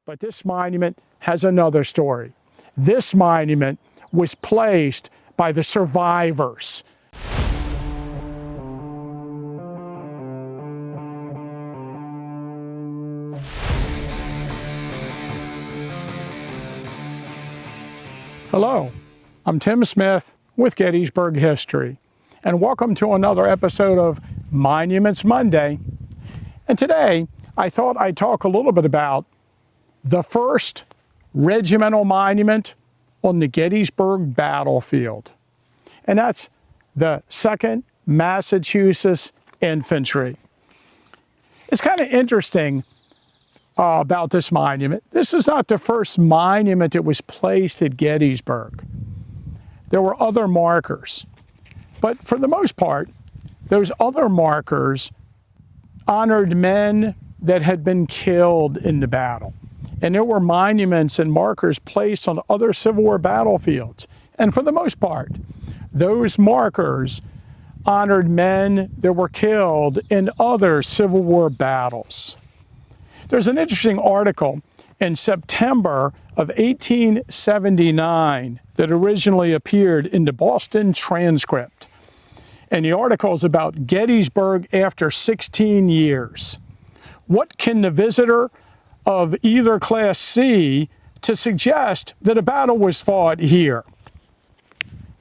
But this monument has another story. This monument was placed by the survivors. Hello, I'm Tim Smith with Gettysburg History, and welcome to another episode of Monuments Monday. And today, I thought I'd talk a little bit about the first regimental monument on the Gettysburg Battlefield, and that's the 2nd Massachusetts Infantry. It's kind of interesting about this monument. This is not the first monument that was placed at Gettysburg. There were other markers, but for the most part, those other markers honored men that had been killed in the battle. And there were monuments and markers placed on other Civil War battlefields. And for the most part, those markers honored men that were killed in other Civil War battles. There's an interesting article in September of 1879 that originally appeared in the Boston Transcript. And the article is about Gettysburg after 16 years. What can the visitor of either class see to suggest that a battle was fought here?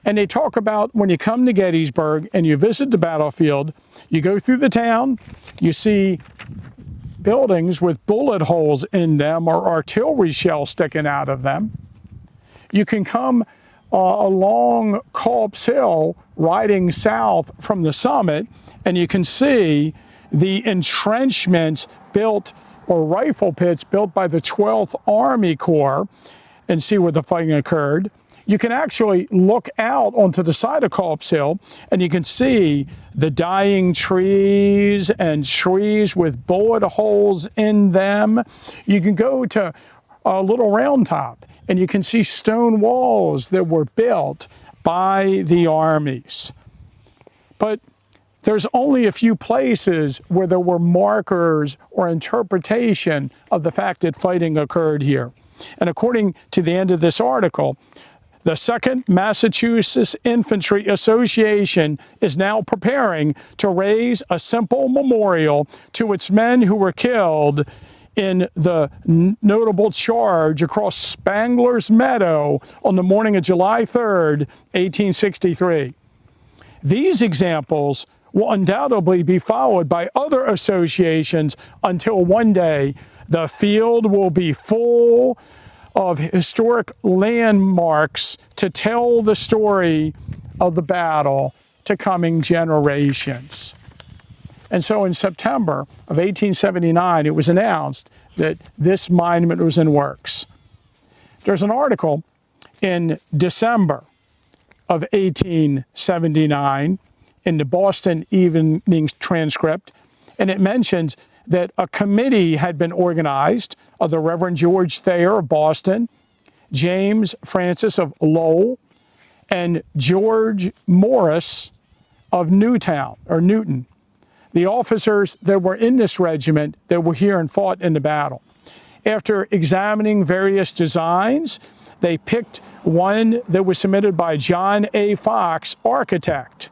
And they talk about when you come to Gettysburg and you visit the battlefield, you go through the town, you see buildings with bullet holes in them or artillery shells sticking out of them. You can come along Culp's Hill, riding south from the summit, and you can see the entrenchments built, or rifle pits built by the 12th Army Corps, and see where the fighting occurred. You can actually look out onto the side of Culp's Hill and you can see the dying trees and trees with bullet holes in them. You can go to a little round top and you can see stone walls that were built by the armies. But there's only a few places where there were markers or interpretation of the fact that fighting occurred here. And according to the end of this article, the 2nd Massachusetts Infantry Association is now preparing to raise a simple memorial to its men who were killed in the notable charge across Spangler's Meadow on the morning of July 3rd, 1863. These examples will undoubtedly be followed by other associations until one day the field will be full of historic landmarks to tell the story of the battle to coming generations. And so in September of 1879, it was announced that this monument was in works. There's an article in December of 1879 in the Boston Evening Transcript, and it mentions that a committee had been organized of the Reverend George Thayer of Boston, James Francis of Lowell, and George Morris of Newton, the officers that were in this regiment that were here and fought in the battle. After examining various designs, they picked one that was submitted by John A. Fox, architect.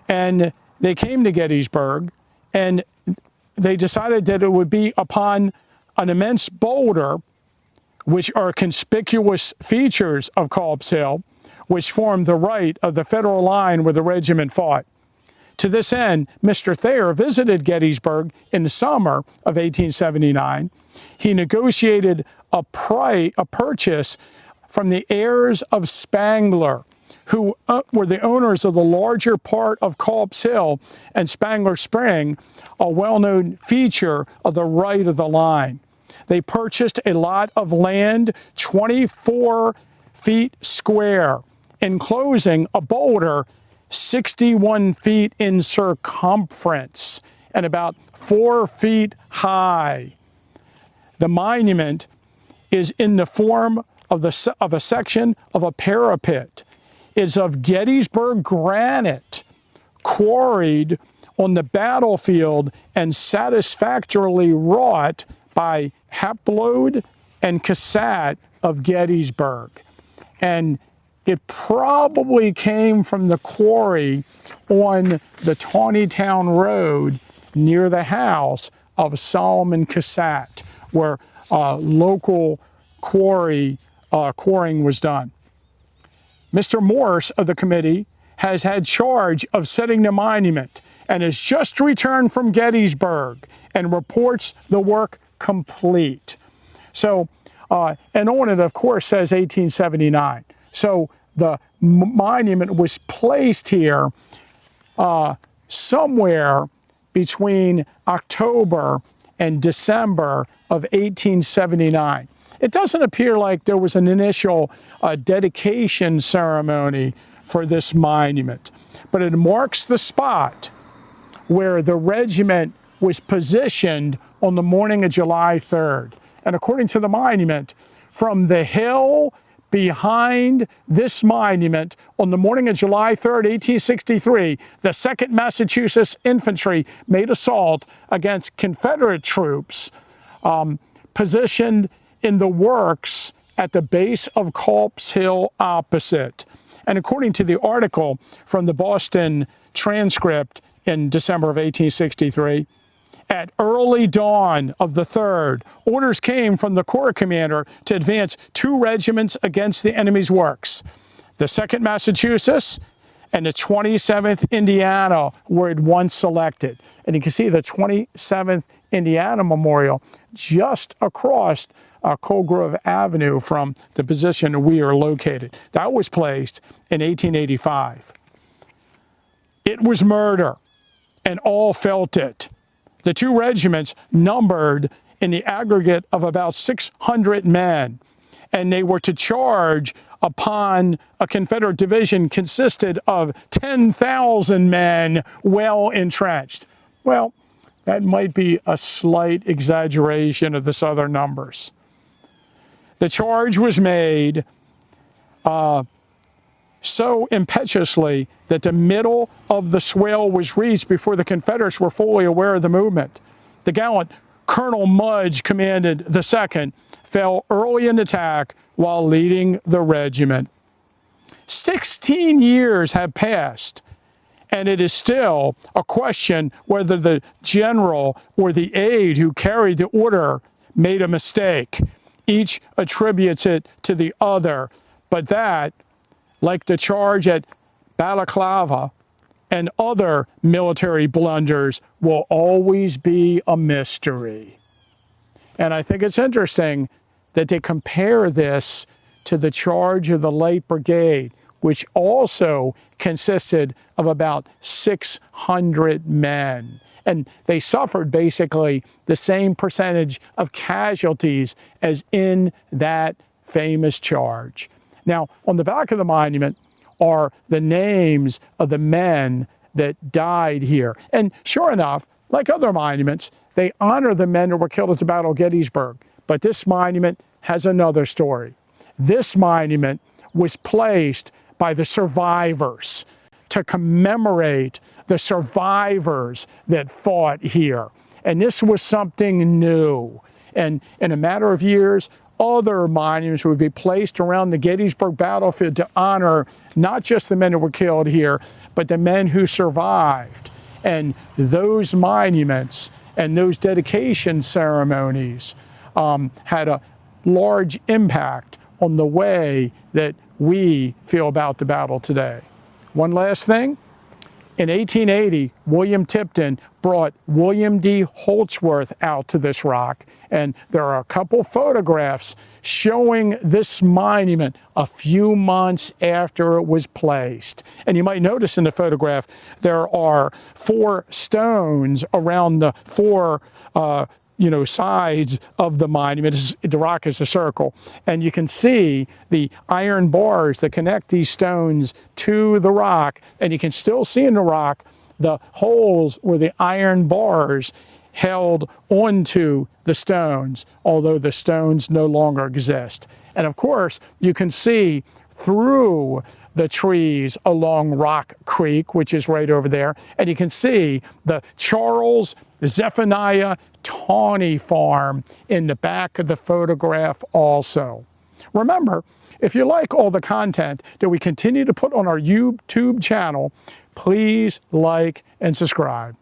And they came to Gettysburg, and they decided that it would be upon an immense boulder, which are conspicuous features of Culp's Hill, which formed the right of the Federal line where the regiment fought. To this end, Mr. Thayer visited Gettysburg in the summer of 1879. He negotiated a purchase from the heirs of Spangler, who were the owners of the larger part of Culp's Hill and Spangler Spring, a well-known feature of the right of the line. They purchased a lot of land 24 feet square, enclosing a boulder 61 feet in circumference and about 4 feet high. The monument is in the form of a section of a parapet. It's of Gettysburg granite, quarried on the battlefield and satisfactorily wrought by Hapload and Cassat of Gettysburg. And it probably came from the quarry on the Taneytown Road near the house of Solomon Cassat, where local quarrying was done. Mr. Morse of the committee has had charge of setting the monument and has just returned from Gettysburg and reports the work complete. So, and on it, of course, says 1879. So the monument was placed here somewhere between October and December of 1879. It doesn't appear like there was an initial dedication ceremony for this monument, but it marks the spot where the regiment was positioned on the morning of July 3rd. And according to the monument, from the hill behind this monument on the morning of July 3rd, 1863, the 2nd Massachusetts Infantry made assault against Confederate troops positioned in the works at the base of Culp's Hill opposite. And according to the article from the Boston Transcript in December of 1863, at early dawn of the 3rd, orders came from the Corps commander to advance 2 regiments against the enemy's works. The 2nd Massachusetts and the 27th Indiana were at once selected. And you can see the 27th Indiana Memorial just across Colgrove Avenue from the position we are located. That was placed in 1885. It was murder, and all felt it. The 2 regiments numbered in the aggregate of about 600 men, and they were to charge upon a Confederate division consisted of 10,000 men well entrenched. Well, that might be a slight exaggeration of the Southern numbers. The charge was made so impetuously that the middle of the swale was reached before the Confederates were fully aware of the movement. The gallant Colonel Mudge commanded the 2nd, fell early in attack while leading the regiment. 16 years have passed, and it is still a question whether the general or the aide who carried the order made a mistake. Each attributes it to the other, but that, like the charge at Balaclava and other military blunders, will always be a mystery. And I think it's interesting that they compare this to the charge of the Light Brigade, which also consisted of about 600 men. And they suffered basically the same percentage of casualties as in that famous charge. Now, on the back of the monument are the names of the men that died here. And sure enough, like other monuments, they honor the men that were killed at the Battle of Gettysburg. But this monument has another story. This monument was placed by the survivors to commemorate the survivors that fought here. And this was something new. And in a matter of years, other monuments would be placed around the Gettysburg Battlefield to honor not just the men who were killed here, but the men who survived. And those monuments and those dedication ceremonies had a large impact on the way that we feel about the battle today. One last thing. In 1880, William Tipton brought William D. Holtzworth out to this rock, and there are a couple photographs showing this monument a few months after it was placed. And you might notice in the photograph there are 4 stones around the 4 sides of the monument. The rock is a circle, and you can see the iron bars that connect these stones to the rock, and you can still see in the rock the holes where the iron bars held onto the stones, although the stones no longer exist. And of course, you can see through the trees along Rock Creek, which is right over there. And you can see the Charles Zephaniah Tawney farm in the back of the photograph also. Remember, if you like all the content that we continue to put on our YouTube channel, please like and subscribe.